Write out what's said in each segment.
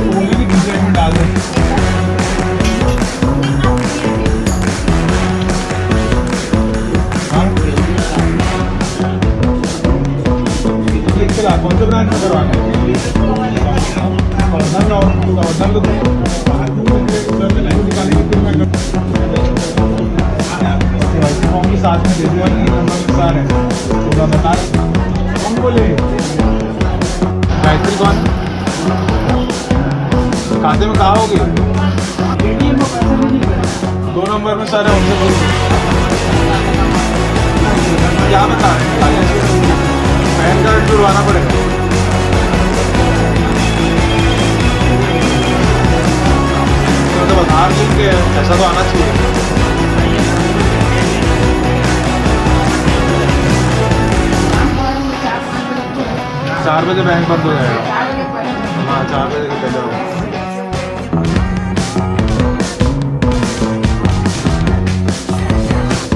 बोलिए कि डिजाइन में डाल दें। हाँ, ये चला कौन से ब्रांड में करवाना है? वर्धन और वर्धन को उधर से लाइन निकालेंगे फिर मैं फॉर्म के साथ में दे दूंगा कि ये नंबर के साथ है तो बता कौन बोले गायत्री कौन खाते में कहा होगी 2 नंबर में सारे उनसे बोलो क्या बता पैन कार्ड जुड़वाना पड़ेगा तो आधार लिंक के ऐसा तो आना चाहिए 4 बजे बैंक बंद हो जाएगा हाँ 4 बजे के पहले होगा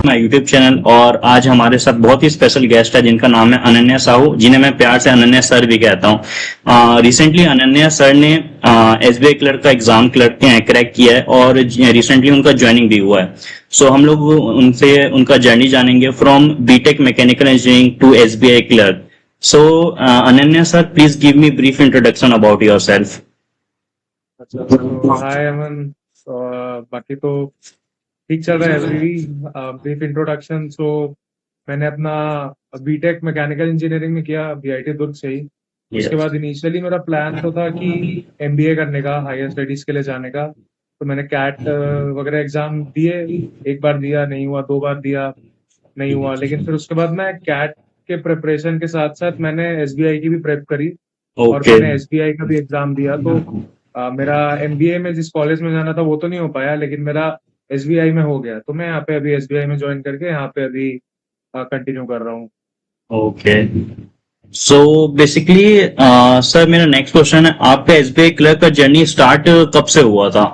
माय यूट्यूब चैनल और आज हमारे साथ बहुत ही स्पेशल गेस्ट है जिनका नाम है अनन्या साहू जिन्हें मैं प्यार से अनन्या सर भी कहता हूँ। रिसेंटली अनन्या सर ने एसबीआई क्लर्क का एग्जाम क्रैक किया है और रिसेंटली उनका ज्वाइनिंग भी हुआ है। सो हम लोग उनसे उनका जर्नी जानेंगे from BTech mechanical engineering to SBI clerk. So Ananya sir please give me brief introduction about yourself. अच्छा तो हाय अमन बाकी तो ठीक चल रहा है अभी ब्रीफ इंट्रोडक्शन। सो मैंने अपना बीटेक मैकेनिकल इंजीनियरिंग में किया बीआईटी दुर्ग से ही। उसके बाद इनिशियली मेरा प्लान तो था कि एमबीए करने का हायर स्टडीज के लिए जाने का। तो मैंने कैट वगैरह एग्जाम दिए, एक बार दिया नहीं हुआ, 2 बार दिया नहीं हुआ, लेकिन फिर उसके बाद मैं कैट के प्रिपरेशन के साथ साथ मैंने एसबीआई की भी प्रेप करी और मैंने एसबीआई का भी एग्जाम दिया। तो मेरा एमबीए में जिस कॉलेज में जाना था वो तो नहीं हो पाया, लेकिन मेरा एसबीआई में हो गया। तो मैं यहाँ पे अभी एसबीआई में ज्वाइन करके यहाँ पे अभी कंटिन्यू कर रहा हूँ। ओके सो बेसिकली सर मेरा नेक्स्ट क्वेश्चन है, आपका एसबीआई क्लर्क का जर्नी स्टार्ट कब से हुआ था?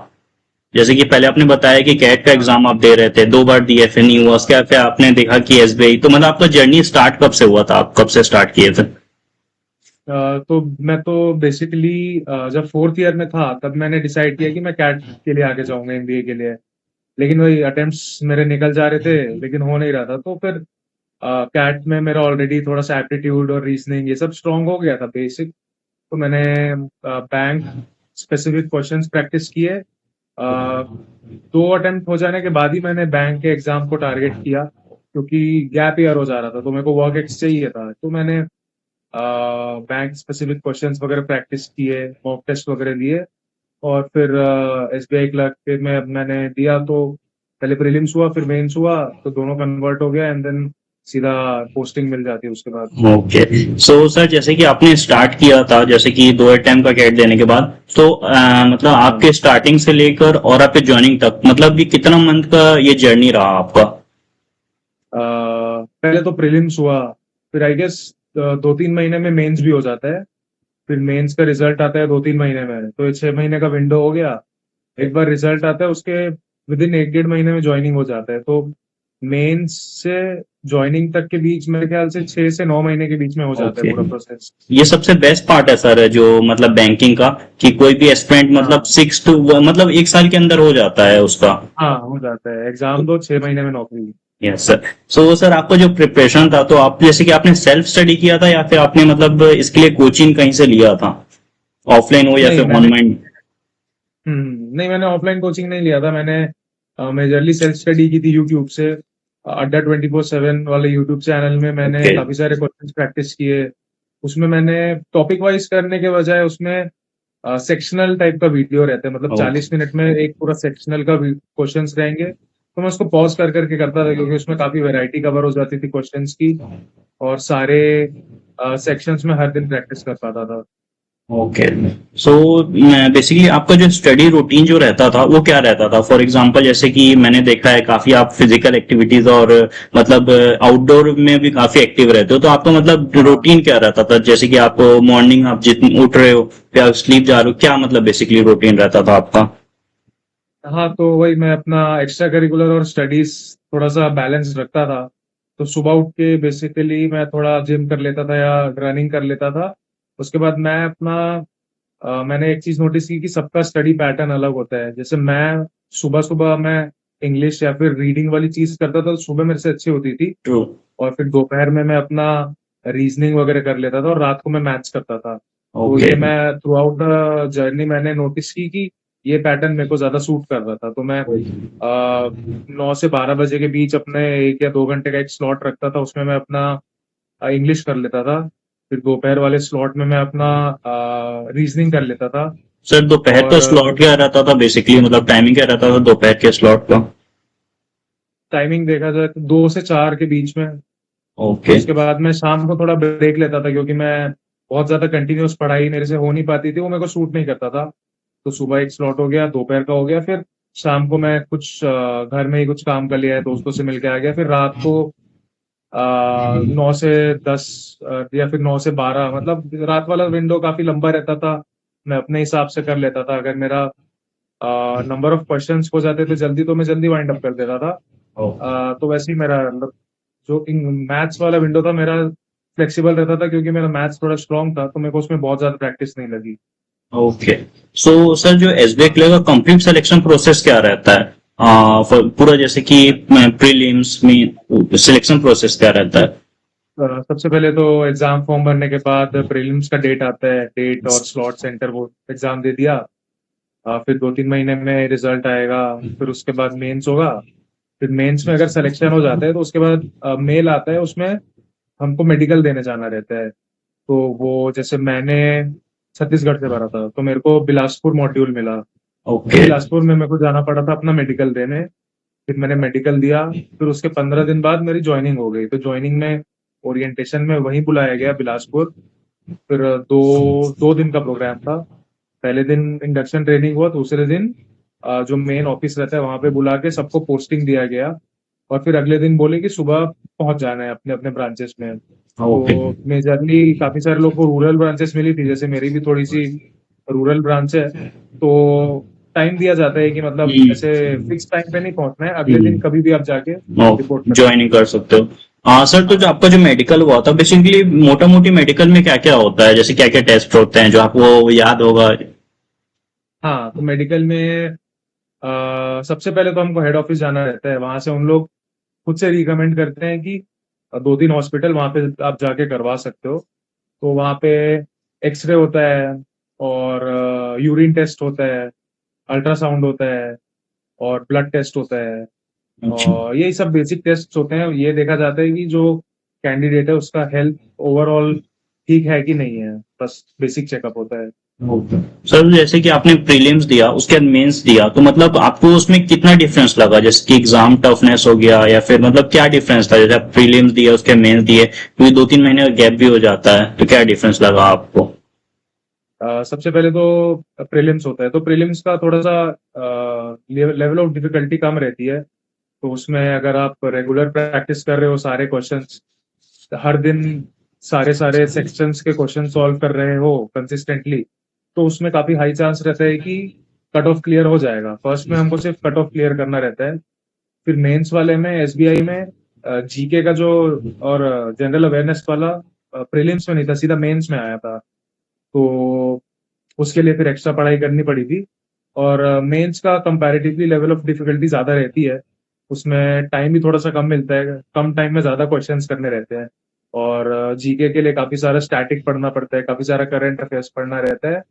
जैसे कि पहले आपने बताया कि कैट का एग्जाम आप दे रहे थे, 2 बार दिए फिर नहीं हुआ, उसके बाद आपने देखा कि एसबीआई, तो मतलब आपका जर्नी स्टार्ट कब से हुआ था, आप कब से स्टार्ट किए थे? तो मैं तो बेसिकली जब 4th ईयर में था तब मैंने डिसाइड किया कि मैं कैट के लिए आगे जाऊंगा एमबीए के लिए। लेकिन वही अटेम्प्ट्स मेरे निकल जा रहे थे लेकिन हो नहीं रहा था। तो फिर कैट में मेरा ऑलरेडी थोड़ा सा एप्टीट्यूड और रीजनिंग ये सब स्ट्रांग हो गया था बेसिक। तो मैंने बैंक स्पेसिफिक क्वेश्चंस प्रैक्टिस किए। 2 अटेम्प्ट हो जाने के बाद ही मैंने बैंक के एग्जाम को टारगेट किया क्योंकि गैप ईयर हो जा रहा था तो मेरे को वर्क एक्स चाहिए था। तो मैंने बैंक स्पेसिफिक क्वेश्चंस वगैरह प्रैक्टिस किए, मॉक टेस्ट वगैरह दिए और फिर एसबीआई क्लर्क पे मैंने दिया। तो पहले प्रीलिम्स हुआ फिर मेंस हुआ तो दोनों कन्वर्ट हो गया एंड देन सीधा पोस्टिंग मिल जाती है उसके बाद। ओके सो सर जैसे कि आपने स्टार्ट किया था, जैसे कि 2 अटेम्प्ट का कैट देने के बाद, तो मतलब आपके स्टार्टिंग से लेकर और आपके ज्वाइनिंग तक मतलब ये कितना मंथ का ये जर्नी रहा आपका? पहले तो प्रीलिम्स हुआ, फिर आई गेस 2-3 महीने में मेंस भी हो जाता है। फिर मेंस का रिजल्ट आता है 2-3 महीने में, तो ये 6 महीने का विंडो हो गया। एक बार रिजल्ट आता है उसके विद इन 1-1.5 महीने में ज्वाइनिंग हो जाता है। तो मेंस से ज्वाइनिंग तक के बीच मेरे ख्याल से 6 से 9 महीने के बीच में हो जाता है पूरा प्रोसेस। ये सबसे बेस्ट पार्ट है सर जो मतलब बैंकिंग का, कि कोई भी एस्पिरेंट मतलब 6 टू मतलब 1 साल के अंदर हो जाता है उसका। हाँ हो जाता है, एग्जाम दो 6 महीने में नौकरी। Yes sir. सो सर आपका जो प्रिपरेशन था, तो आप जैसे कि आपने सेल्फ स्टडी किया था या फिर आपने मतलब इसके लिए कोचिंग कहीं से लिया था, ऑफलाइन हो या नहीं फिर मैंने ऑनलाइन? नहीं मैंने ऑफलाइन कोचिंग नहीं लिया था। मैंने मेजरली सेल्फ स्टडी की थी यूट्यूब से। अड्डा 24/7 वाले यूट्यूब चैनल में मैंने ओके काफी सारे क्वेश्चंस प्रैक्टिस किए। उसमें मैंने टॉपिक वाइज करने के बजाय उसमें सेक्शनल टाइप का वीडियो रहता है, मतलब 40 मिनट में एक पूरा सेक्शनल का क्वेश्चंस रहेंगे। तो मैं उसको पॉज कर करके करता था क्योंकि उसमें काफी वैरायटी कवर हो जाती थी क्वेश्चंस की और सारे सेक्शंस में हर दिन प्रैक्टिस कर पाता था। ओके सो बेसिकली आपका जो स्टडी रूटीन जो रहता था वो क्या रहता था? फॉर एग्जांपल जैसे कि मैंने देखा है काफी आप फिजिकल एक्टिविटीज और मतलब आउटडोर में भी काफी एक्टिव रहते हो, तो आपका मतलब रूटीन क्या रहता था? जैसे कि आप मॉर्निंग आप जितने उठ रहे हो फिर आप स्लीप जा रहे हो, क्या मतलब बेसिकली रूटीन रहता था आपका? हाँ तो वही मैं अपना एक्स्ट्रा करिकुलर और स्टडीज थोड़ा सा बैलेंस रखता था। तो सुबह उठ के बेसिकली मैं थोड़ा जिम कर लेता था या रनिंग कर लेता था उसके बाद मैं अपना मैंने एक चीज नोटिस की कि सबका स्टडी पैटर्न अलग होता है। जैसे मैं सुबह सुबह मैं इंग्लिश या फिर रीडिंग वाली चीज करता था, तो सुबह मेरे से अच्छी होती थी। ट्रू। और फिर दोपहर में मैं अपना रीजनिंग वगैरह कर लेता था और रात को मैं मैथ्स करता था। तो ओके। ये मैं थ्रू आउट द जर्नी मैंने नोटिस की कि ये पैटर्न मेरे को ज्यादा सूट कर रहा था। तो मैं 9 से 12 बजे के बीच अपने 1 या 2 घंटे का एक स्लॉट रखता था, उसमें मैं अपना इंग्लिश कर लेता था। फिर दोपहर वाले स्लॉट में मैं अपना रीजनिंग कर लेता था। सर दोपहर का और स्लॉट क्या रहता था बेसिकली, मतलब टाइमिंग क्या रहता था दोपहर के स्लॉट का? टाइमिंग देखा जाए तो 2 से 4 के बीच में। ओके। उसके बाद मैं शाम को थोड़ा ब्रेक लेता था, क्योंकि मैं बहुत ज्यादा कंटिन्यूअस पढ़ाई मेरे से हो नहीं पाती थी, वो मेरे को सूट नहीं करता था। तो सुबह एक स्लॉट हो गया, दोपहर का हो गया, फिर शाम को मैं कुछ घर में ही कुछ काम कर लिया है, दोस्तों से मिलके आ गया। फिर रात को 9 से 10 या फिर 9 से 12, मतलब रात वाला विंडो काफी लंबा रहता था। मैं अपने हिसाब से कर लेता था। अगर मेरा नंबर ऑफ क्वेश्चंस हो जाते थे जल्दी, तो मैं जल्दी वाइंड अप कर देता था। तो वैसे ही मेरा मतलब जो मैथ्स वाला विंडो था मेरा फ्लेक्सिबल रहता था, क्योंकि मेरा मैथ्स थोड़ा स्ट्रांग था, तो मेरे को उसमें बहुत ज्यादा प्रैक्टिस नहीं लगी। ओके। सो सर जो एसबीआई क्लियर का कंप्लीट सिलेक्शन प्रोसेस क्या रहता है? पूरा जैसे कि प्रीलिम्स में सिलेक्शन प्रोसेस क्या रहता है? सबसे पहले तो एग्जाम फॉर्म भरने के बाद प्रीलिम्स का डेट आता है, डेट और स्लॉट सेंटर, वो एग्जाम दे दिया। फिर 2-3 महीने में रिजल्ट आएगा। फिर उसके बाद मेंस होगा। फिर मेंस में अगर सिलेक्शन हो जाता है तो उसके बाद मेल आता है, उसमें हमको मेडिकल देने जाना रहता है। तो वो जैसे मैंने छत्तीसगढ़ से भरा था, तो मेरे को बिलासपुर मॉड्यूल मिला। ओके। बिलासपुर में मेरे को जाना पड़ा था अपना मेडिकल देने। फिर मैंने मेडिकल दिया। फिर उसके 15 दिन बाद मेरी ज्वाइनिंग हो गई। तो ज्वाइनिंग में ओरिएंटेशन में वहीं बुलाया गया बिलासपुर। फिर दो 2 दिन का प्रोग्राम था। पहले दिन इंडक्शन ट्रेनिंग हुआ, दूसरे दिन जो मेन ऑफिस रहता है वहां पे बुला के सबको पोस्टिंग दिया गया। और फिर अगले दिन बोले कि सुबह पहुंच जाना है अपने अपने ब्रांचेस में। ओके। तो मेजरली काफी सारे लोग को रूरल ब्रांचेस मिली थी, जैसे मेरी भी थोड़ी सी रूरल ब्रांच है। तो टाइम दिया जाता है कि मतलब ऐसे फिक्स टाइम पे नहीं पहुंचना है, अगले दिन कभी भी आप जाके रिपोर्ट कर सकते ज्वाइनिंग कर सकते हो। हाँ सर, तो जो आपका जो मेडिकल हुआ था बेसिकली मोटा मोटी मेडिकल में क्या क्या होता है, जैसे क्या क्या टेस्ट होते हैं जो आपको याद होगा? हो। हाँ, तो मेडिकल में सबसे पहले तो हमको हेड ऑफिस जाना रहता है। वहां से उन लोग खुद से रिकमेंड करते हैं कि 2-3 हॉस्पिटल वहां पे आप जाके करवा सकते हो। तो वहां पे एक्सरे होता है, और यूरिन टेस्ट होता है, अल्ट्रासाउंड होता है, और ब्लड टेस्ट होता है। अच्छा। और यही सब बेसिक टेस्ट होते हैं। ये देखा जाता है कि जो कैंडिडेट है उसका हेल्थ ओवरऑल ठीक है कि नहीं है, बस बेसिक चेकअप होता है। सर जैसे कि आपने प्रीलिम्स दिया उसके बाद मेंस दिया, तो मतलब आपको उसमें कितना डिफरेंस लगा, जैसे कि एग्जाम टफनेस हो गया या फिर मतलब क्या डिफरेंस था? जैसे आप प्रीलिम्स दिया उसके मेंस दिए, क्योंकि 2-3 महीने का गैप भी हो जाता है, तो क्या डिफरेंस लगा आपको? सबसे पहले तो प्रीलिम्स होता है। तो प्रीलिम्स का थोड़ा सा लेवल ऑफ डिफिकल्टी कम रहती है। तो उसमें अगर आप रेगुलर प्रैक्टिस कर रहे हो, सारे क्वेश्चंस हर दिन सारे सारे सेक्शंस के क्वेश्चन सॉल्व कर रहे हो कंसिस्टेंटली, तो उसमें काफी हाई चांस रहता है कि कट ऑफ क्लियर हो जाएगा। फर्स्ट में हमको सिर्फ कट ऑफ क्लियर करना रहता है। फिर मेंस वाले में एसबीआई में जीके का जो और जनरल अवेयरनेस वाला प्रीलिम्स में नहीं था, सीधा मेंस में आया था। तो उसके लिए फिर एक्स्ट्रा पढ़ाई करनी पड़ी थी। और मेंस का कंपैरेटिवली लेवल ऑफ डिफिकल्टी ज्यादा रहती है। उसमें टाइम भी थोड़ा सा कम मिलता है, कम टाइम में ज्यादा क्वेश्चंस करने रहते हैं। और जीके के लिए काफी सारा स्टैटिक पढ़ना पड़ता है, काफी सारा करंट अफेयर्स पढ़ना रहता है।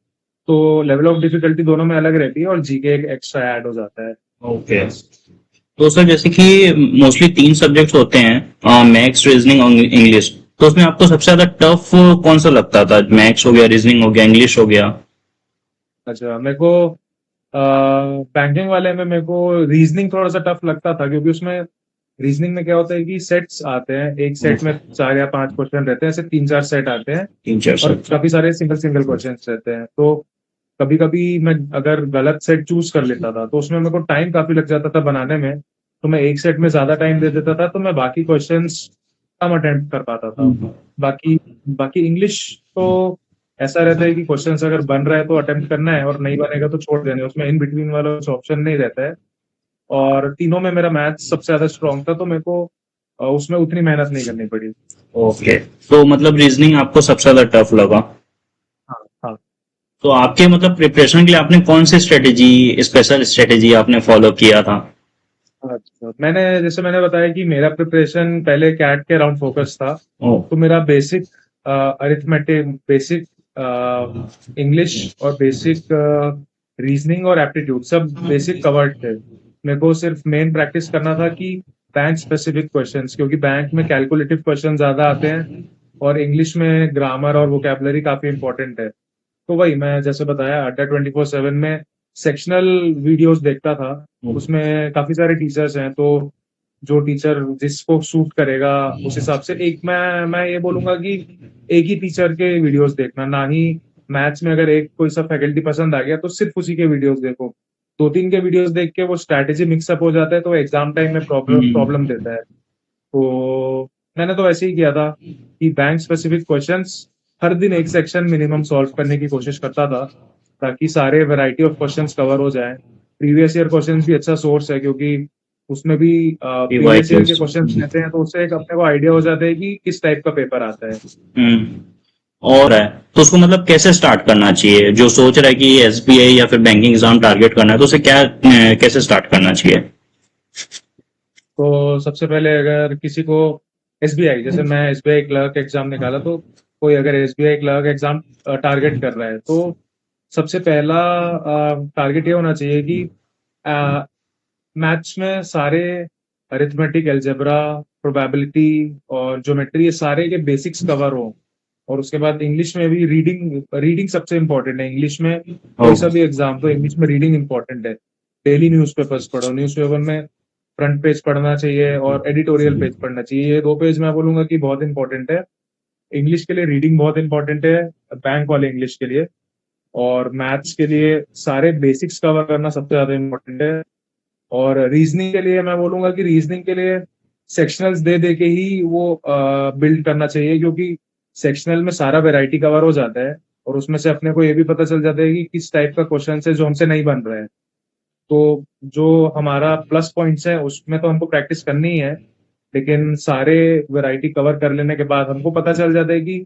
तो लेवल ऑफ डिफिकल्टी दोनों में अलग रहती है, और जीके एक एक्स्ट्रा ऐड हो जाता है। ओके। तो सर जैसे कि मोस्टली 3 सब्जेक्ट्स होते हैं, मैथ्स, रीजनिंग और इंग्लिश, तो उसमें आपको सबसे ज्यादा टफ कौन सा लगता था? मैथ्स हो गया, रीजनिंग हो गया, इंग्लिश हो गया? अच्छा, मेरे को बैंकिंग वाले में मेरे को रीजनिंग थोड़ा सा टफ लगता था, क्योंकि उसमें रीजनिंग में क्या होता है कि सेट्स आते हैं, एक सेट में 4 या 5 क्वेश्चन रहते हैं, ऐसे 3-4 सेट आते हैं। 3-4 और सब। काफी सारे सिंगल सिंगल क्वेश्चन रहते हैं। तो कभी कभी मैं अगर गलत सेट चूज कर लेता था, तो उसमें मेरे को टाइम काफी लग जाता था बनाने में। तो मैं एक सेट में ज्यादा टाइम दे देता था, तो मैं बाकी क्वेश्चंस कम अटेम्प्ट कर पाता था। बाकी बाकी इंग्लिश तो ऐसा रहता है कि क्वेश्चंस अगर बन रहा है तो अटेम्प्ट करना है, और नहीं बनेगा तो छोड़ देना है। उसमें इन बिटवीन वाला कुछ ऑप्शन नहीं रहता है। और तीनों में मेरा मैथ्स सबसे ज्यादा स्ट्रांग था, तो मेरे को उसमें उतनी मेहनत नहीं करनी पड़ी। ओके। तो मतलब रीजनिंग आपको सबसे ज्यादा टफ लगा? तो आपके मतलब प्रिपरेशन के लिए आपने कौन सी स्ट्रेटेजी, स्पेशल स्ट्रेटेजी आपने फॉलो किया था? अच्छा, मैंने बताया कि मेरा प्रिपरेशन पहले कैट के अराउंड फोकस था। ओ, तो मेरा बेसिक अरिथमेटिक, बेसिक इंग्लिश और बेसिक रीजनिंग और एप्टीट्यूड सब बेसिक कवर्ड थे। मेरे को सिर्फ मेन प्रैक्टिस करना था कि बैंक स्पेसिफिक क्वेश्चंस, क्योंकि बैंक में कैलकुलेटिव क्वेश्चन ज्यादा आते हैं और इंग्लिश में ग्रामर और वोकैबुलरी काफी इंपॉर्टेंट है। तो वही मैं जैसे बताया, अड्डा 24/7 में सेक्शनल वीडियोस देखता था। उसमें काफी सारे टीचर्स हैं, तो जो टीचर जिसको सूट करेगा उस हिसाब से एक मैं ये बोलूंगा कि एक ही टीचर के वीडियोस देखना, ना ही मैथ्स में अगर एक कोई सा फैकल्टी पसंद आ गया तो सिर्फ उसी के वीडियोस देखो। दो तीन के वीडियोस देख के वो स्ट्रैटेजी मिक्सअप हो जाता है, तो एग्जाम टाइम में प्रॉब्लम देता है। तो मैंने तो ऐसे ही किया था कि बैंक स्पेसिफिक क्वेश्चंस हर दिन एक सेक्शन मिनिमम सॉल्व करने की कोशिश करता था, ताकि सारे वैरायटी ऑफ क्वेश्चंस कवर हो जाए। प्रीवियस ईयर क्वेश्चंस भी अच्छा सोर्स है, क्योंकि उसमें भी प्रीवियस ईयर के क्वेश्चंस रहते हैं, तो उससे एक अपने को आइडिया हो जाता है कि किस टाइप का पेपर आता है। और है तो उसको मतलब कैसे स्टार्ट करना चाहिए? जो सोच रहा है कि एसबीआई या फिर बैंकिंग एग्जाम टारगेट करना है, तो उसे क्या कैसे स्टार्ट करना चाहिए? तो सबसे पहले अगर किसी को एसबीआई, जैसे मैं एसबीआई क्लर्क एग्जाम निकाला, तो कोई अगर एसबीआई क्लर्क एग्जाम टारगेट कर रहा है, तो सबसे पहला टारगेट ये होना चाहिए कि मैथ्स में सारे अरिथमेटिक, अलजेब्रा, प्रोबेबिलिटी और ज्योमेट्री, ये सारे के बेसिक्स कवर हो। और उसके बाद इंग्लिश में भी रीडिंग रीडिंग सबसे इंपॉर्टेंट है। इंग्लिश में कोई सा भी एग्जाम, तो इंग्लिश में रीडिंग इंपॉर्टेंट है। डेली न्यूज़पेपर्स पढ़ो, न्यूज़पेपर में फ्रंट पेज पढ़ना चाहिए और एडिटोरियल पेज पढ़ना चाहिए। ये दो पेज मैं बोलूंगा कि बहुत इंपॉर्टेंट है। इंग्लिश के लिए रीडिंग बहुत इंपॉर्टेंट है, बैंक वाले इंग्लिश के लिए। और मैथ्स के लिए सारे बेसिक्स कवर करना सबसे ज्यादा इंपॉर्टेंट है। और रीजनिंग के लिए मैं बोलूंगा कि रीजनिंग के लिए सेक्शनल्स दे दे के ही वो बिल्ड करना चाहिए, क्योंकि सेक्शनल में सारा वैरायटी कवर हो जाता है और उसमें से अपने को ये भी पता चल जाता है कि किस टाइप का क्वेश्चन है जो हमसे नहीं बन रहा है। तो जो हमारा प्लस पॉइंट्स है उसमें तो हमको प्रैक्टिस करनी ही है, लेकिन सारे वैरायटी कवर कर लेने के बाद हमको पता चल जाता है कि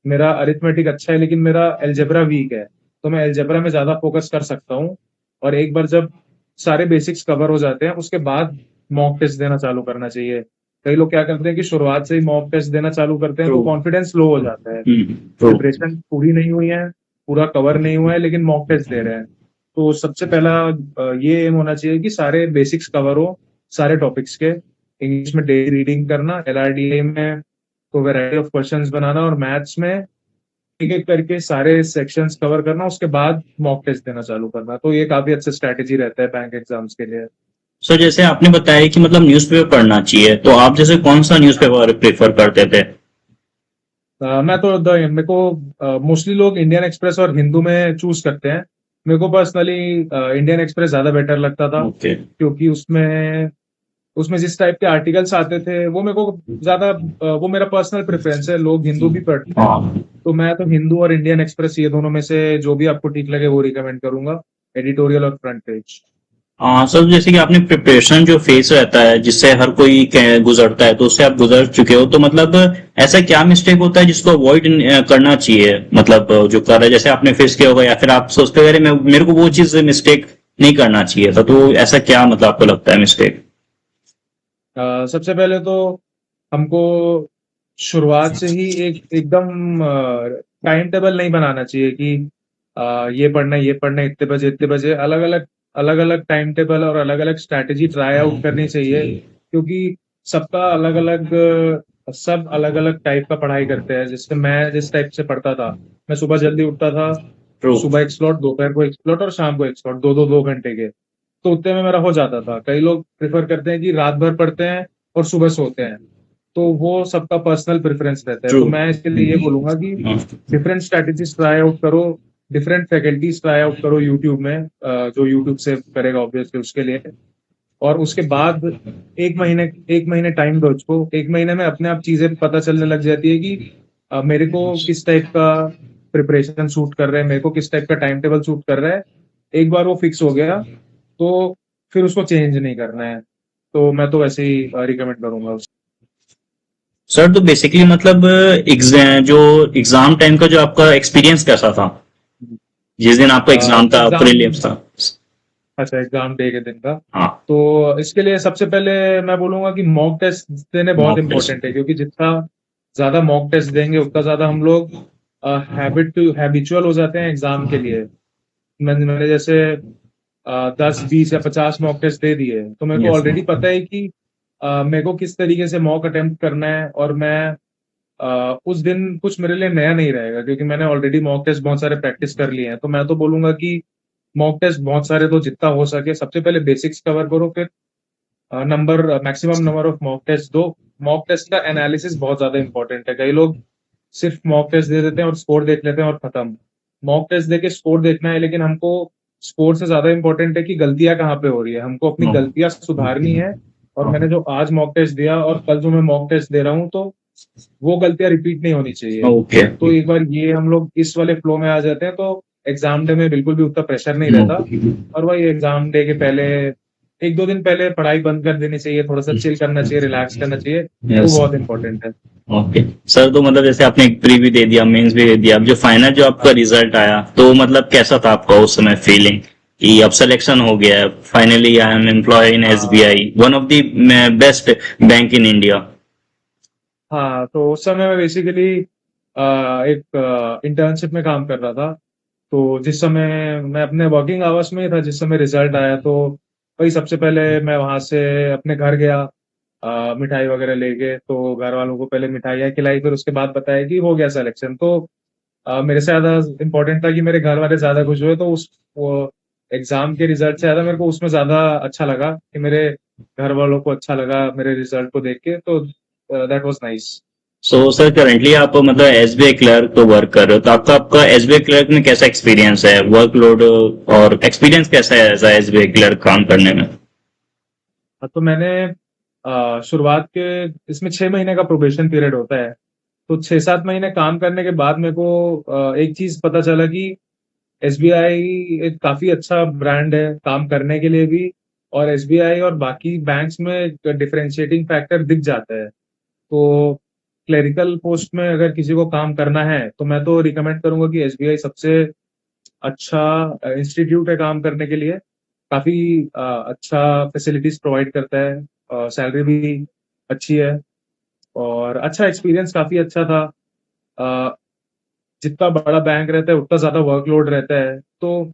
मेरा अरिथमेटिक अच्छा है लेकिन मेरा एलजेब्रा वीक है, तो मैं एलजेब्रा में ज्यादा फोकस कर सकता हूँ। और एक बार जब सारे बेसिक्स कवर हो जाते हैं, उसके बाद मॉक टेस्ट देना चालू करना चाहिए। कई लोग क्या करते हैं कि शुरुआत से ही मॉक टेस्ट देना चालू करते हैं, तो कॉन्फिडेंस लो हो जाता है। प्रिपरेशन पूरी नहीं हुई है, पूरा कवर नहीं हुआ है, लेकिन मॉक टेस्ट दे रहे हैं। तो सबसे पहला ये एम होना चाहिए कि सारे बेसिक्स कवर हो सारे टॉपिक्स के। इंग्लिश में डेली रीडिंग करना, एलआरडीए में तो वैरायटी ऑफ क्वेश्चंस बनाना, और मैथ्स में एक एक करके सारे सेक्शंस कवर करना, उसके बाद मॉक टेस्ट देना चालू करना। तो ये काफी अच्छा स्ट्रैटेजी रहता है बैंक एग्जाम्स के लिए। सर जैसे आपने बताया कि मतलब न्यूज़पेपर पढ़ना चाहिए, तो आप जैसे कौन सा न्यूज़पेपर प्रेफर करते थे? मैं तो मेरे को मोस्टली लोग इंडियन एक्सप्रेस और हिंदू में चूज करते हैं। मेरे को पर्सनली इंडियन एक्सप्रेस ज्यादा बेटर लगता था, ओके। क्योंकि उसमें उसमें जिस टाइप के आर्टिकल्स आते थे वो मेरे को ज्यादा वो मेरा पर्सनल प्रेफरेंस है। लोग हिंदू भी पढ़ते हैं, हाँ। तो मैं तो हिंदू और इंडियन एक्सप्रेस, ये दोनों में से जो भी आपको ठीक लगे वो रिकमेंड करूंगा, एडिटोरियल और फ्रंट पेज। सर जैसे कि आपने प्रिपरेशन जो फेस रहता है जिससे हर कोई गुजरता है, तो उससे आप गुजर चुके हो, तो मतलब ऐसा क्या मिस्टेक होता है जिसको अवॉइड करना चाहिए? मतलब जो कर रहा है, जैसे आपने फेस किया होगा, या फिर आप सोचते हो अरे मेरे को वो चीज मिस्टेक नहीं करना चाहिए था, तो ऐसा क्या मतलब आपको लगता है मिस्टेक? सबसे पहले तो हमको शुरुआत से ही एकदम टाइम टेबल नहीं बनाना चाहिए कि ये पढ़ना है इतने बजे। अलग अलग टाइम टेबल और अलग अलग स्ट्रैटेजी ट्राई आउट करनी चाहिए, क्योंकि सबका अलग अलग सब अलग अलग टाइप का पढ़ाई करते हैं। जैसे मैं जिस टाइप से पढ़ता था, मैं सुबह जल्दी उठता था, ट्रू। सुबह एक स्लॉट, दोपहर को एक स्लॉट और शाम को एक स्लॉट, दो घंटे के। तो उतने में मेरा हो जाता था। कई लोग प्रेफर करते हैं कि रात भर पढ़ते हैं और सुबह सोते हैं, तो वो सबका पर्सनल प्रेफरेंस रहता है। ट्रू। तो मैं इसके लिए ये बोलूंगा कि डिफरेंट स्ट्रैटेजीज ट्राई आउट करो, डिफरेंट फैकल्टीज ट्राई आउट करो यूट्यूब में, जो यूट्यूब से करेगा ऑब्वियसली उसके लिए। और उसके बाद एक महीने टाइम दो उसको। एक महीने में अपने आप चीजें पता चलने लग जाती है कि मेरे को किस टाइप का प्रिपरेशन सूट कर रहा है, मेरे को किस टाइप का टाइम टेबल सूट कर रहा है। एक बार वो फिक्स हो गया तो फिर उसको चेंज नहीं करना है। तो मैं तो वैसे ही रिकमेंड करूंगा। सर तो बेसिकली मतलब जो एग्जाम टाइम का जो आपका एक्सपीरियंस कैसा था? जिस दिन आपका एग्जाम था, एग्जाम, प्रीलिम्स था। अच्छा एग्जाम डे के दिन का। हाँ। तो इसके लिए सबसे पहले मैं बोलूंगा कि मॉक टेस्ट देने बहुत मॉक टेस्ट। इंपॉर्टेंट है, क्योंकि जितना ज्यादा मॉक टेस्ट देंगे उतना ज्यादा हम लोग हैबिचुअल हो जाते हैं एग्जाम के लिए। मैंने जैसे 10 20 या 50 मॉक टेस्ट दे दिए, तो मेरे को यस। ऑलरेडी पता है कि मेरे को किस तरीके से मॉक अटेम्प्ट करना है, और मैं उस दिन कुछ मेरे लिए नया नहीं रहेगा, क्योंकि मैंने ऑलरेडी मॉक टेस्ट बहुत सारे प्रैक्टिस कर लिए हैं। तो मैं तो बोलूंगा कि मॉक टेस्ट बहुत सारे, तो जितना हो सके सबसे पहले बेसिक्स कवर करो, फिर maximum number of mock test दो। मॉक टेस्ट का एनालिसिस बहुत ज्यादा इंपॉर्टेंट है। कई लोग सिर्फ मॉक टेस्ट दे देते हैं और स्कोर देख लेते हैं और खत्म। मॉक टेस्ट देके स्कोर देखना है, लेकिन हमको स्कोर से ज्यादा इंपॉर्टेंट है कि गलतियां कहाँ पे हो रही है, हमको अपनी गलतियां सुधारनी है। और मैंने जो आज मॉक टेस्ट दिया और कल जो मैं मॉक टेस्ट दे रहा हूँ, तो वो गलतियां रिपीट नहीं होनी चाहिए। ओके। तो एक बार ये हम लोग इस वाले फ्लो में आ जाते हैं, तो एग्जाम डे में बिल्कुल भी उतना प्रेशर नहीं रहता। और वही एग्जाम डे के पहले 1 2 दिन पहले पढ़ाई बंद कर देनी चाहिए, थोड़ा सा चिल करना चाहिए, रिलैक्स करना चाहिए। वो यस। बहुत इंपॉर्टेंट है। ओके सर, तो मतलब जैसे आपने एक प्री भी दे दिया, मेंस भी दे दिया, अब जो फाइनल जो आपका रिजल्ट आया, तो मतलब कैसा था आपका उस समय फीलिंग कि अब सिलेक्शन हो गया है, finally I am employ in SBI, one of the best bank in India. हाँ, तो उस समय मैं बेसिकली एक इंटर्नशिप में काम कर रहा था। तो जिस समय मैं अपने वर्किंग आवर्स में ही था, जिस समय रिजल्ट आया, तो वही सबसे पहले मैं वहां से अपने घर गया, मिठाई वगैरह लेके। तो घर वालों को पहले मिठाइयाँ खिलाई, फिर उसके बाद बताया कि हो गया सिलेक्शन। तो मेरे से ज्यादा इम्पोर्टेंट था कि मेरे घर वाले ज्यादा खुश हुए। तो उस वो एग्जाम के रिजल्ट से ज्यादा मेरे को उसमें ज्यादा अच्छा लगा कि मेरे घर वालों को अच्छा लगा मेरे रिजल्ट को देख के। तो that was nice. So sir, currently आप मतलब एसबीआई क्लर्क तो वर्क कर रहे हो, तो आपका एसबीआई क्लर्क में कैसा एक्सपीरियंस है, वर्कलोड और एक्सपीरियंस कैसा है एज एसबीआई क्लर्क काम करने में? तो मैंने शुरुआत के इसमें 6 महीने का प्रोबेशन पीरियड होता है। तो 6 7 महीने काम करने के बाद मेरे को एक चीज पता चला कि एसबीआई एक काफी अच्छा ब्रांड है काम करने के लिए भी। और एसबीआई और बाकी बैंक्स में डिफरेंशिएटिंग फैक्टर दिख जाता है। तो क्लेरिकल पोस्ट में अगर किसी को काम करना है, तो मैं तो रिकमेंड करूंगा कि एसबीआई सबसे अच्छा इंस्टीट्यूट है काम करने के लिए। काफी अच्छा फैसिलिटीज प्रोवाइड करता है, सैलरी भी अच्छी है, और अच्छा एक्सपीरियंस काफी अच्छा था। अ, जितना बड़ा बैंक रहता है उतना ज्यादा वर्कलोड रहता है। तो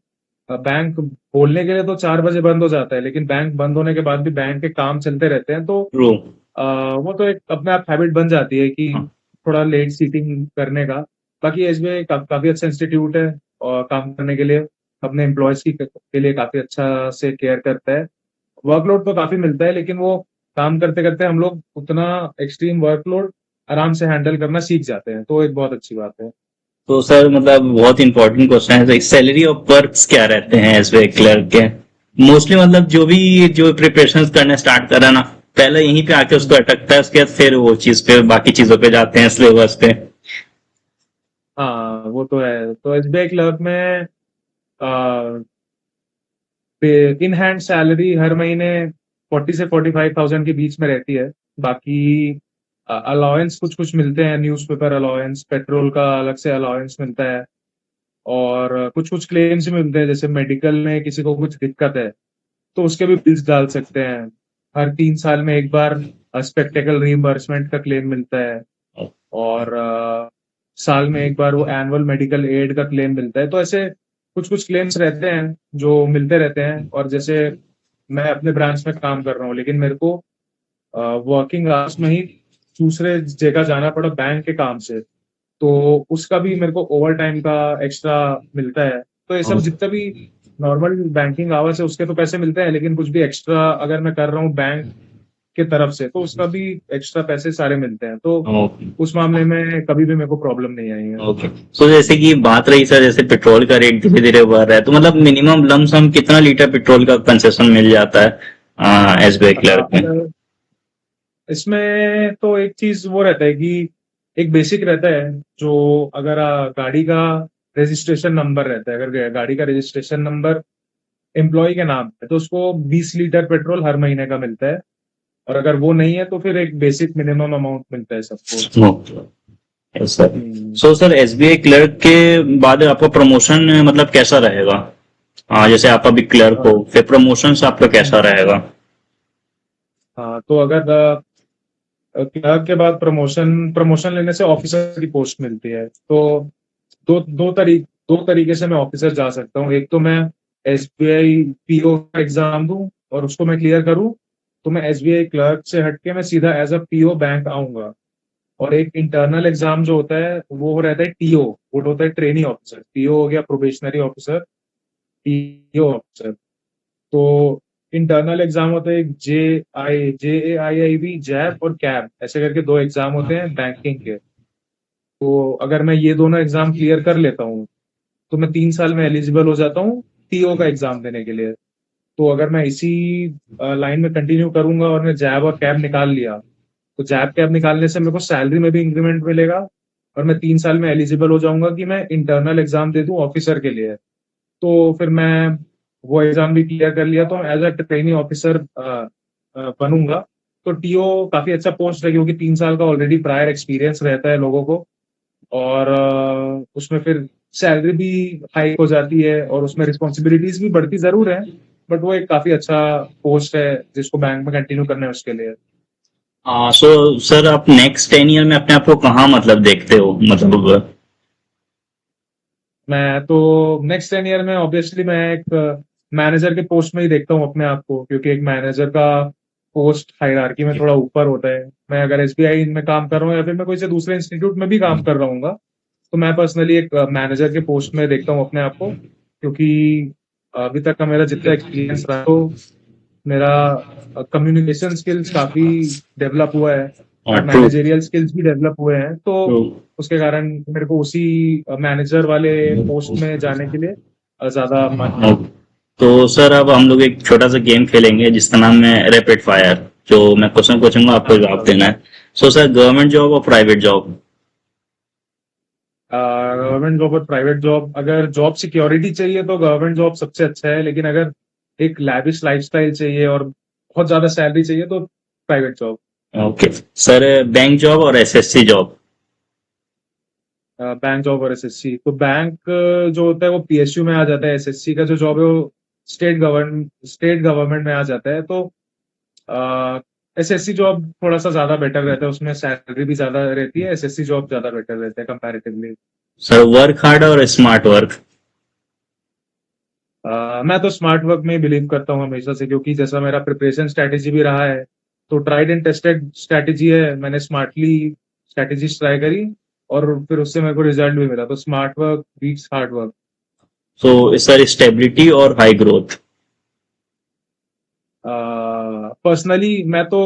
बैंक बोलने के लिए तो 4 बजे बंद हो जाता है, लेकिन बैंक बंद होने के बाद भी बैंक के काम चलते रहते हैं। तो ट्रू। वो तो एक अपने आप हैबिट बन जाती है कि थोड़ा लेट सीटिंग करने का। बाकी एसबीआई काफी अच्छा इंस्टीट्यूट है, और काम करने के लिए अपने एम्प्लॉयज के लिए काफी अच्छा से केयर करता है। वर्कलोड तो काफी मिलता है, लेकिन वो काम करते करते हम लोग उतना एक्सट्रीम वर्कलोड आराम से हैंडल करना सीख जाते हैं। तो एक बहुत अच्छी बात है। तो सर मतलब बहुत इंपॉर्टेंट क्वेश्चन है, सैलरी और पर्क्स क्या रहते हैं एसबीआई क्लर्क के? मोस्टली मतलब जो प्रिपरेशन करने स्टार्ट करा ना, पहले यहीं पे आके उसको अटकता है, उसके बाद फिर वो चीज पे बाकी चीजों पे जाते हैं, सिलेबस पे। हाँ, वो तो है। तो एसबीआई क्लर्क में इन हैंड सैलरी हर महीने 40 से 45 थाउजेंड के बीच में रहती है। बाकी अलाउंस कुछ कुछ मिलते हैं, न्यूज़पेपर अलाउंस, पेट्रोल का अलग से अलाउंस मिलता है। और कुछ कुछ क्लेम्स भी मिलते हैं, जैसे मेडिकल में किसी को कुछ दिक्कत है तो उसके भी बिल्स डाल सकते हैं। हर 3 साल में एक बार स्पेक्टेकल रीइंबर्समेंट का क्लेम मिलता है। और साल में एक बार वो एनुअल मेडिकल एड का क्लेम मिलता है। तो ऐसे कुछ कुछ क्लेम्स रहते हैं जो मिलते रहते हैं। और जैसे मैं अपने ब्रांच में काम कर रहा हूँ, लेकिन मेरे को वर्किंग आवर्स में ही दूसरे जगह जाना पड़ा बैंक के काम से। तो उसका भी मेरे को ओवर टाइम का एक्स्ट्रा मिलता है। तो ये सब जितना भी नॉर्मल बैंकिंग आवर्स है उसके तो पैसे मिलते हैं, लेकिन कुछ भी एक्स्ट्रा अगर मैं कर रहा हूँ बैंक के तरफ से, तो उसका भी एक्स्ट्रा पैसे सारे मिलते हैं। तो ओके। उस मामले में कभी भी मेरे को प्रॉब्लम नहीं आई है। ओके। सो जैसे कि बात रही सर, जैसे पेट्रोल का रेट धीरे धीरे बढ़ रहा है, तो मतलब मिनिमम लमसम कितना लीटर पेट्रोल का कंसेशन मिल जाता है एसबीआई क्लर्क में? अगर इसमें तो एक चीज वो रहता है कि एक बेसिक रहता है, जो अगर गाड़ी का रजिस्ट्रेशन नंबर रहता है, अगर गाड़ी का रजिस्ट्रेशन नंबर एम्प्लॉय के नाम है, तो उसको 20 लीटर पेट्रोल हर महीने का मिलता है। और अगर वो नहीं है तो फिर एक बेसिक मिनिमम अमाउंट मिलता है सबको। Yes sir. Hmm. So sir SBI clerk के बाद आपका प्रमोशन मतलब कैसा रहेगा? जैसे आप अभी क्लर्क हो, फिर प्रमोशन से आपका कैसा रहेगा? हाँ, तो अगर क्लर्क के बाद प्रमोशन प्रमोशन लेने से ऑफिसर की पोस्ट मिलती है। तो दो तरीके से मैं ऑफिसर जा सकता हूँ। एक तो मैं एसबीआई पीओ का एग्जाम दूं और उसको मैं क्लियर करूं, तो मैं एसबीआई क्लर्क से हटके मैं सीधा एज अ पीओ बैंक आऊंगा। और एक इंटरनल एग्जाम जो होता है वो रहता है टीओ, वो होता है ट्रेनी ऑफिसर। पीओ हो गया प्रोबेशनरी ऑफिसर, टीओ ऑफिसर। तो इंटरनल एग्जाम होते हैं JAIIB, जैब और कैब, ऐसे करके दो एग्जाम होते हैं बैंकिंग के। तो अगर मैं ये दोनों एग्जाम क्लियर कर लेता हूँ तो मैं 3 साल में एलिजिबल हो जाता हूँ टीओ का एग्जाम देने के लिए। तो अगर मैं इसी लाइन में कंटिन्यू करूंगा और मैं जैब और कैब निकाल लिया, तो जैब कैब निकालने से मेरे को सैलरी में भी इंक्रीमेंट मिलेगा और मैं 3 साल में एलिजिबल हो जाऊंगा कि मैं इंटरनल एग्जाम दे दूं ऑफिसर के लिए। तो फिर मैं वो एग्जाम भी क्लियर कर लिया तो एज अ ट्रेनिंग ऑफिसर बनूंगा। तो टीओ काफी अच्छा पोस्ट है क्योंकि 3 साल का ऑलरेडी प्रायर एक्सपीरियंस रहता है लोगों को। और उसमें फिर सैलरी भी हाइक हो जाती है और उसमें रिस्पॉन्सिबिलिटीज भी बढ़ती जरूर है, बट वो एक काफी अच्छा पोस्ट है जिसको बैंक में कंटिन्यू करना है उसके लिए। सो सर आप नेक्स्ट 10 ईयर में अपने आप को कहाँ मतलब देखते हो मतलब? मैं तो नेक्स्ट 10 ईयर में ऑब्वियसली मैं एक मैनेजर के पोस्ट में ही देखता हूँ अपने आप को, क्योंकि एक मैनेजर का पोस्ट हायरार्की में थोड़ा ऊपर होता है। मैं अगर एसबीआई में काम कर रहा हूँ या फिर मैं कोई से दूसरे इंस्टीट्यूट में भी काम कर रहा हूँ, तो मैं पर्सनली एक मैनेजर के पोस्ट में देखता हूँ अपने आप को, क्योंकि अभी तक का मेरा जितना एक्सपीरियंस रहा तो मेरा कम्युनिकेशन स्किल्स काफी डेवलप हुआ है और ट्रू। मैनेजरियल स्किल्स भी डेवलप हुए हैं। तो उसके कारण मेरे को उसी मैनेजर वाले पोस्ट में जाने के लिए ज्यादा मन है। तो सर अब हम लोग एक छोटा सा गेम खेलेंगे जिसका नाम है रैपिड फायर। जो मैं क्वेश्चन पूछूंगा आपको जवाब देना है। सो सर गवर्नमेंट जॉब और प्राइवेट जॉब? गवर्नमेंट जॉब और प्राइवेट जॉब, अगर जॉब सिक्योरिटी चाहिए तो गवर्नमेंट जॉब सबसे अच्छा है, लेकिन अगर एक लैविश लाइफस्टाइल चाहिए और बहुत ज्यादा सैलरी चाहिए तो private job. Okay sir, bank job और एसएससी जॉब? बैंक जॉब और एसएससी, तो बैंक जो होता है वो पीएसयू में आ जाता है, एसएससी का जो जॉब है वो स्टेट गवर्नमेंट में आ जाता है। तो एसएससी जॉब थोड़ा सा ज्यादा बेटर रहता है, उसमें सैलरी भी ज्यादा रहती है, एसएससी जॉब ज्यादा बेटर रहता है कंपैरेटिवली। सर वर्क हार्ड और स्मार्ट वर्क? मैं तो स्मार्ट वर्क में बिलीव करता हूँ हमेशा से, क्योंकि जैसा मेरा प्रिपरेशन स्ट्रैटेजी भी रहा है, तो ट्राइड एंड टेस्टेड स्ट्रैटेजी है। मैंने स्मार्टली स्ट्रैटेजीज ट्राई करी और फिर उससे मेरे को रिजल्ट भी मिला। तो smart work beats hard work. So sir stability और हाई ग्रोथ? पर्सनली मैं तो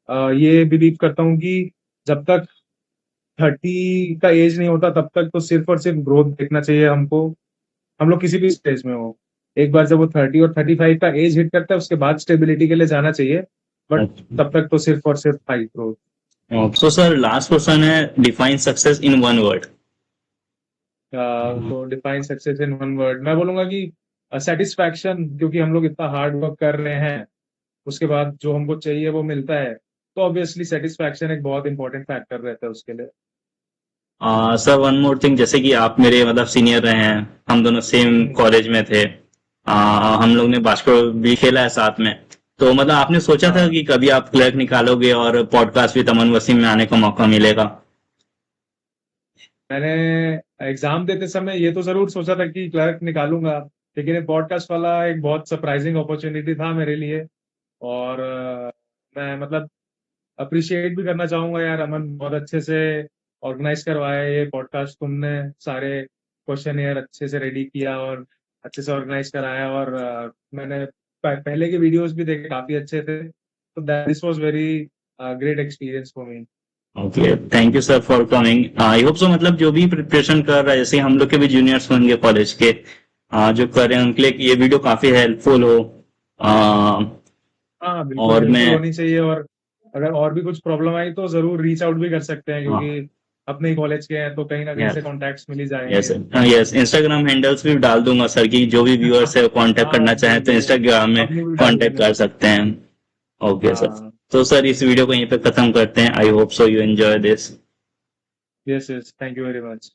ये बिलीव करता हूँ कि जब तक 30 का एज नहीं होता तब तक तो सिर्फ और सिर्फ ग्रोथ देखना चाहिए हमको। हम लोग किसी भी स्टेज में हो, एक बार जब वो 30 और 35 का एज हिट करता है उसके बाद स्टेबिलिटी के लिए जाना चाहिए, बट तब तक तो सिर्फ और सिर्फ high growth. So sir last question है, define success in one word? तो define success in one word, मैं बोलूंगा कि सेटिस्फैक्शन, क्योंकि हम लोग इतना हार्ड वर्क कर रहे हैं उसके बाद जो हमको चाहिए वो मिलता है, तो ऑब्वियसली सेटिस्फैक्शन एक बहुत इंपॉर्टेंट फैक्टर रहता है उसके लिए। सर वन मोर थिंग, जैसे कि आप मेरे मतलब सीनियर रहे हैं, हम दोनों सेम कॉलेज में थे। हम लोग ने बास्केटबॉल भी खेला है साथ में। तो मतलब आपने सोचा था हाँ, कि कभी आप क्लर्क निकालोगे और पॉडकास्ट विद अमन वसीम में आने का मौका मिलेगा? मैंने एग्जाम देते समय ये तो जरूर सोचा था कि क्लर्क निकालूंगा, लेकिन ये पॉडकास्ट वाला एक बहुत सरप्राइजिंग अपॉर्चुनिटी था मेरे लिए। और मैं मतलब अप्रिशिएट भी करना चाहूंगा यार, अमन बहुत अच्छे से ऑर्गेनाइज करवाया है ये पॉडकास्ट तुमने। सारे क्वेश्चन यार अच्छे से रेडी किया और अच्छे से ऑर्गेनाइज कराया। और मैंने पहले के वीडियोस भी देखे, काफी अच्छे थे। तो this was very great experience for me. Okay thank you sir for coming. I hope so मतलब जो भी प्रिपरेशन कर रहा है, जैसे हम लोग के भी जूनियर्स होंगे कॉलेज के, जो कर रहे हैं उनके लिए ये वीडियो काफी हेल्पफुल हो। हाँ बिल्कुल, और हेल्पफुल मैं होनी चाहिए। और अगर और भी कुछ प्रॉब्लम आई तो जरूर रीच आउट भी कर सकते हैं, क्योंकि अपने ही कॉलेज के हैं तो कहीं ना कहीं से कॉन्टेक्ट्स मिल ही यस जाएंगे। यस, इंस्टाग्राम हैंडल्स भी डाल दूंगा सर की, जो भी व्यूअर्स है कांटेक्ट हाँ करना चाहें तो बिल्कुल, इंस्टाग्राम में अपनी भी डाल कांटेक्ट देंगे। कर सकते हैं। Okay sir. हाँ तो सर इस वीडियो को यहीं पे खत्म करते हैं। I hope so you enjoy this. Yes, yes. Thank you very much.